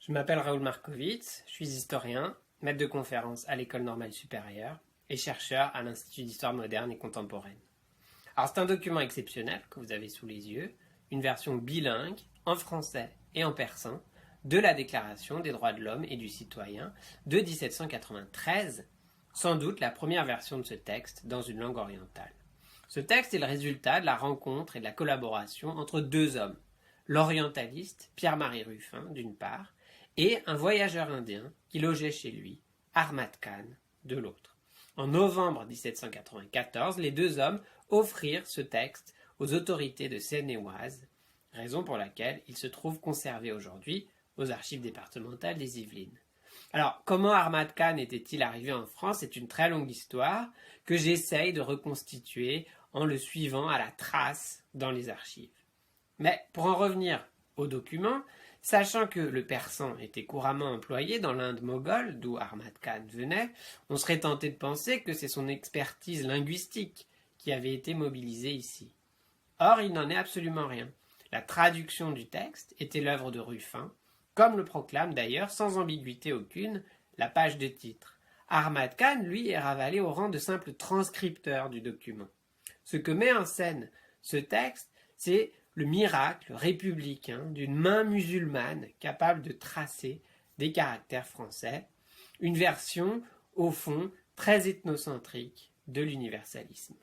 Je m'appelle Raoul Markovitz, je suis historien, maître de conférence à l'École normale supérieure et chercheur à l'Institut d'histoire moderne et contemporaine. Alors c'est un document exceptionnel que vous avez sous les yeux, une version bilingue, en français et en persan, de la Déclaration des droits de l'homme et du citoyen de 1793, sans doute la première version de ce texte dans une langue orientale. Ce texte est le résultat de la rencontre et de la collaboration entre deux hommes, l'orientaliste Pierre-Marie Ruffin d'une part, et un voyageur indien qui logeait chez lui, Ahmad Khan, de l'autre. En novembre 1794, les deux hommes offrirent ce texte aux autorités de Seine-et-Oise, raison pour laquelle il se trouve conservé aujourd'hui aux archives départementales des Yvelines. Alors, comment Ahmad Khan était-il arrivé en France? C'est une très longue histoire que j'essaye de reconstituer en le suivant à la trace dans les archives. Mais pour en revenir au document, sachant que le persan était couramment employé dans l'Inde moghole, d'où Ahmad Khan venait, on serait tenté de penser que c'est son expertise linguistique qui avait été mobilisée ici. Or, il n'en est absolument rien. La traduction du texte était l'œuvre de Ruffin, comme le proclame d'ailleurs, sans ambiguïté aucune, la page de titre. Ahmad Khan, lui, est ravalé au rang de simple transcripteur du document. Ce que met en scène ce texte, c'est le miracle républicain d'une main musulmane capable de tracer des caractères français, une version, au fond, très ethnocentrique de l'universalisme.